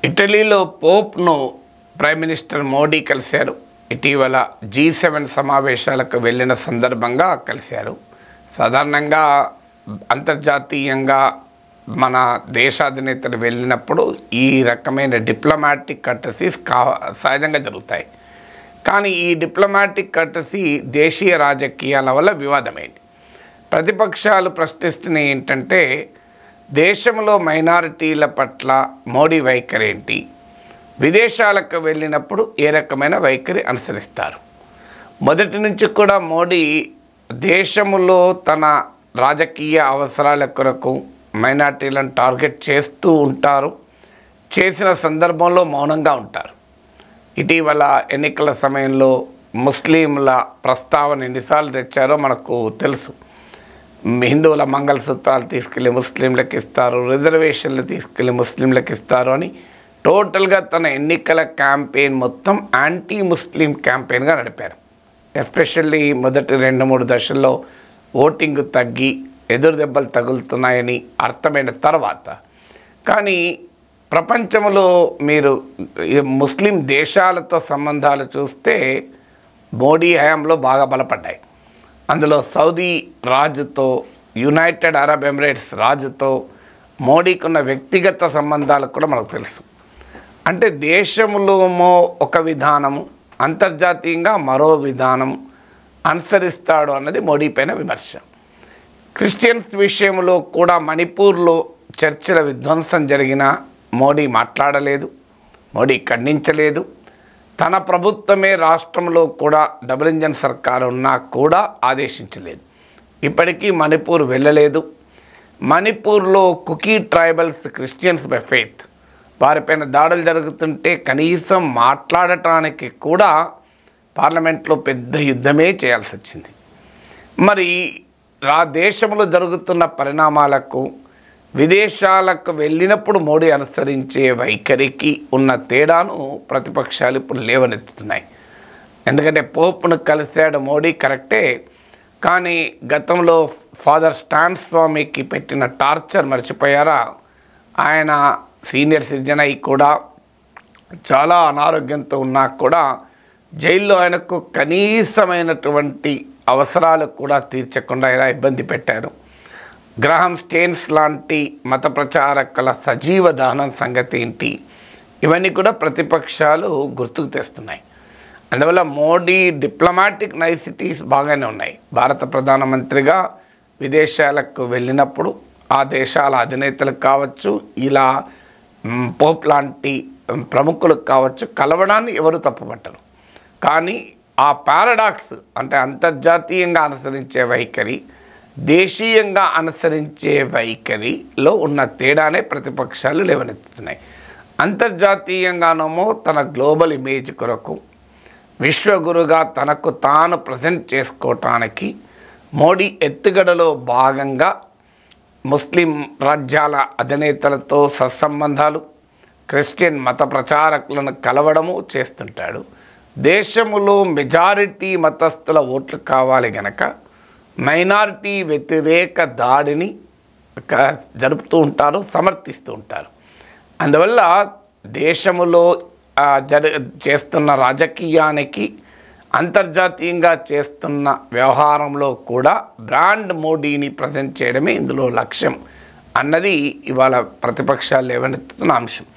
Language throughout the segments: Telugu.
ఇటలీలో పోప్ను ప్రైమ్ మినిస్టర్ మోడీ కలిశారు. ఇటీవల G7 సమావేశాలకు వెళ్ళిన సందర్భంగా కలిశారు. సాధారణంగా అంతర్జాతీయంగా మన దేశాధినేతలు వెళ్ళినప్పుడు ఈ రకమైన డిప్లొమాటిక్ కర్టసీస్ సహజంగా జరుగుతాయి. కానీ ఈ డిప్లొమాటిక్ కర్టసీ దేశీయ రాజకీయాల వల్ల వివాదమైంది. ప్రతిపక్షాలు ప్రశ్నిస్తున్నాయి ఏంటంటే, దేశంలో మైనారిటీల పట్ల మోడీ వైఖరి ఏంటి, విదేశాలకు వెళ్ళినప్పుడు ఏ రకమైన వైఖరి అనుసరిస్తారు. మొదటి నుంచి కూడా మోడీ దేశంలో తన రాజకీయ అవసరాల కొరకు మైనారిటీలను టార్గెట్ చేస్తూ ఉంటారు. చేసిన సందర్భంలో మౌనంగా ఉంటారు. ఇటీవల ఎన్నికల సమయంలో ముస్లింల ప్రస్తావన ఎన్నిసార్లు తెచ్చారో మనకు తెలుసు. హిందువుల మంగళసూత్రాలు తీసుకెళ్ళి ముస్లింలకు ఇస్తారు, రిజర్వేషన్లు తీసుకెళ్ళి ముస్లింలకు ఇస్తారు అని టోటల్గా తన ఎన్నికల క్యాంపెయిన్ మొత్తం యాంటీ ముస్లిం క్యాంపెయిన్గా నడిపారు. ఎస్పెషల్లీ మొదటి 2-3 దశల్లో ఓటింగ్ తగ్గి ఎదురు దెబ్బలు తగులుతున్నాయని అర్థమైన తర్వాత. కానీ ప్రపంచంలో మీరు ముస్లిం దేశాలతో సంబంధాలు చూస్తే మోడీ హయాంలో బాగా బలపడ్డాయి. అందులో సౌదీ రాజుతో, యునైటెడ్ అరబ్ ఎమిరేట్స్ రాజుతో మోడీకి ఉన్న వ్యక్తిగత సంబంధాలు కూడా మనకు తెలుసు. అంటే దేశంలో ఒక విధానము, అంతర్జాతీయంగా మరో విధానం అనుసరిస్తాడు అన్నది మోడీ పైన విమర్శ. క్రిస్టియన్స్ విషయంలో కూడా మణిపూర్లో చర్చిల విధ్వంసం జరిగినా మోడీ మాట్లాడలేదు, మోడీ ఖండించలేదు. తన ప్రభుత్వమే రాష్ట్రంలో కూడా డబుల్ ఇంజన్ సర్కారు ఉన్నా కూడా ఆదేశించలేదు. ఇప్పటికీ మణిపూర్ వెళ్ళలేదు. మణిపూర్లో Kuki tribals Christians by faith వారిపైన దాడులు జరుగుతుంటే కనీసం మాట్లాడటానికి కూడా పార్లమెంట్లో పెద్ద యుద్ధమే చేయాల్సి వచ్చింది. మరి దేశంలో జరుగుతున్న పరిణామాలకు విదేశాలకు వెళ్ళినప్పుడు మోడీ అనుసరించే వైఖరికి ఉన్న తేడాను ప్రతిపక్షాలు ఇప్పుడు లేవనెత్తుతున్నాయి. ఎందుకంటే పోప్ను కలిశాడు మోడీ కరెక్టే, కానీ గతంలో ఫాదర్ స్టాన్ స్వామికి పెట్టిన టార్చర్ మర్చిపోయారా? ఆయన సీనియర్ సిటిజన్ అయి కూడా చాలా అనారోగ్యంతో ఉన్నా కూడా జైల్లో ఆయనకు కనీసమైనటువంటి అవసరాలు కూడా తీర్చకుండా ఇలా ఇబ్బంది పెట్టారు. గ్రహం స్టేన్స్ లాంటి మత ప్రచారకుల సజీవ దహనం సంగతి ఏంటి, ఇవన్నీ కూడా ప్రతిపక్షాలు గుర్తుకు తెస్తున్నాయి. అందువల్ల మోడీ డిప్లొమాటిక్ నైసిటీస్ బాగానే ఉన్నాయి. భారత ప్రధానమంత్రిగా విదేశాలకు వెళ్ళినప్పుడు ఆ దేశాల అధినేతలకు కావచ్చు, ఇలా పోప్ లాంటి ప్రముఖులకు కావచ్చు, కలవడాన్ని ఎవరు తప్పుపట్టరు. కానీ ఆ పారాడాక్స్ అంటే అంతర్జాతీయంగా అనుసరించే వైఖరి, దేశీయంగా అనుసరించే వైఖరిలో ఉన్న తేడానే ప్రతిపక్షాలు లేవనెత్తుతున్నాయి. అంతర్జాతీయంగానేమో తన గ్లోబల్ ఇమేజ్ కొరకు, విశ్వగురుగా తనకు తాను ప్రజెంట్ చేసుకోవటానికి మోడీ ఎత్తుగడలో భాగంగా ముస్లిం రాజ్యాల అధినేతలతో సత్సంబంధాలు, క్రిస్టియన్ మత ప్రచారకులను కలవడము చేస్తుంటాడు. దేశంలో మెజారిటీ మతస్థుల ఓట్లు కావాలి గనక మైనారిటీ వ్యతిరేక దాడిని జరుపుతూ ఉంటారు, సమర్థిస్తూ ఉంటారు. అందువల్ల దేశంలో చేస్తున్న రాజకీయానికి, అంతర్జాతీయంగా చేస్తున్న వ్యవహారంలో కూడా బ్రాండ్ మోడీని ప్రజెంట్ చేయడమే ఇందులో లక్ష్యం అన్నది ఇవాళ ప్రతిపక్షాలు లేవనెత్తుతున్న అంశం.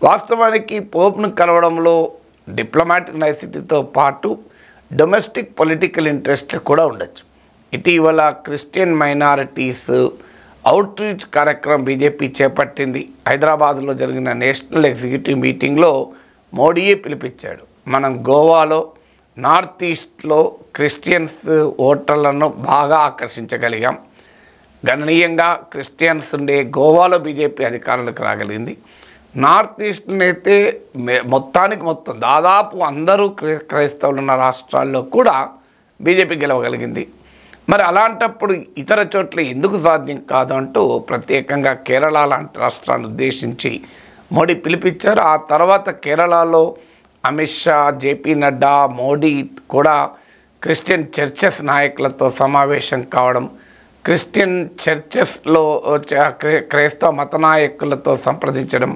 వాస్తవానికి పోప్ను కలవడంలో డిప్లొమాటిక్ నైసిటీతో పాటు డొమెస్టిక్ పొలిటికల్ ఇంట్రెస్ట్లు కూడా ఉండొచ్చు. ఇటీవల క్రిస్టియన్ మైనారిటీస్ అవుట్ రీచ్ కార్యక్రమం బీజేపీ చేపట్టింది. హైదరాబాద్లో జరిగిన నేషనల్ ఎగ్జిక్యూటివ్ మీటింగ్లో మోడీయే పిలిపించాడు. మనం గోవాలో, నార్త్ ఈస్ట్లో క్రిస్టియన్స్ ఓటర్లను బాగా ఆకర్షించగలిగాం. గణనీయంగా క్రిస్టియన్స్ ఉండే గోవాలో బీజేపీ అధికారంలోకి రాగలిగింది. నార్త్ ఈస్ట్నైతే మొత్తం దాదాపు అందరూ క్రైస్తవులు ఉన్న రాష్ట్రాల్లో కూడా బీజేపీ గెలవగలిగింది. మరి అలాంటప్పుడు ఇతర చోట్ల ఎందుకు సాధ్యం కాదు అంటూ ప్రత్యేకంగా కేరళ లాంటి రాష్ట్రాన్ని ఉద్దేశించి మోడీ పిలిపించారు. ఆ తర్వాత కేరళలో అమిత్ షా, జేపీ నడ్డా, మోడీ కూడా క్రిస్టియన్ చర్చెస్ నాయకులతో సమావేశం కావడం, క్రిస్టియన్ చర్చెస్లో క్రైస్తవ మత నాయకులతో సంప్రదించడం,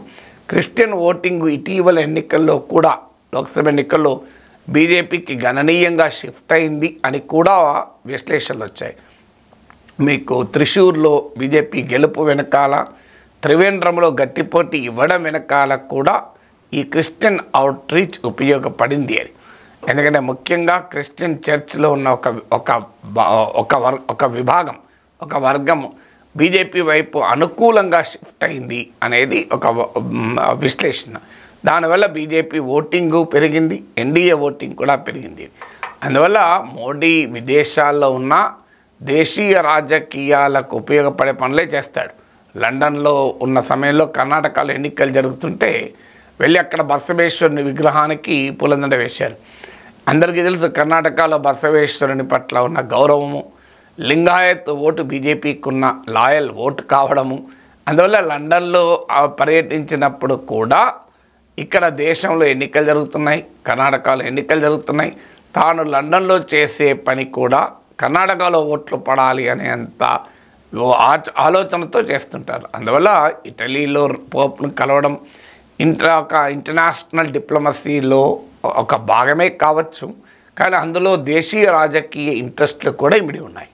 క్రిస్టియన్ ఓటింగ్ ఇటీవల ఎన్నికల్లో కూడా లోక్సభ ఎన్నికల్లో బీజేపీకి గణనీయంగా షిఫ్ట్ అయింది అని కూడా విశ్లేషణలు వచ్చాయి. మీకు త్రిశూర్లో బీజేపీ గెలుపు వెనకాల, త్రివేంద్రంలో గట్టిపోటీ ఇవ్వడం వెనకాల కూడా ఈ క్రిస్టియన్ అవుట్ రీచ్ ఉపయోగపడింది అని. ఎందుకంటే ముఖ్యంగా క్రిస్టియన్ చర్చ్లో ఉన్న ఒక విభాగం, ఒక వర్గం బీజేపీ వైపు అనుకూలంగా షిఫ్ట్ అయింది అనేది ఒక విశ్లేషణ. దానివల్ల బీజేపీ ఓటింగు పెరిగింది, ఎన్డీఏ ఓటింగ్ కూడా పెరిగింది. అందువల్ల మోడీ విదేశాల్లో ఉన్న దేశీయ రాజకీయాలకు ఉపయోగపడే పనులే చేస్తాడు. లండన్లో ఉన్న సమయంలో కర్ణాటకలో ఎన్నికలు జరుగుతుంటే వెళ్ళి అక్కడ బసవేశ్వరుని విగ్రహానికి పూలదండ వేశారు. అందరికీ తెలుసు కర్ణాటకలో బసవేశ్వరుని పట్ల ఉన్న గౌరవము, లింగాయత్ ఓటు బీజేపీకి ఉన్న లాయల్ ఓటు కావడము. అందువల్ల లండన్లో పర్యటించినప్పుడు కూడా ఇక్కడ దేశంలో ఎన్నికలు జరుగుతున్నాయి, కర్ణాటకలో ఎన్నికలు జరుగుతున్నాయి, తాను లండన్లో చేసే పని కూడా కర్ణాటకలో ఓట్లు పడాలి అనేంత ఆలోచనతో చేస్తుంటారు. అందువల్ల ఇటలీలో పోప్ను కలవడం ఇంటర్నేషనల్ డిప్లొమసీలో ఒక భాగమే కావచ్చు, కానీ అందులో దేశీయ రాజకీయ ఇంట్రెస్ట్లు కూడా ఇమిడి ఉన్నాయి.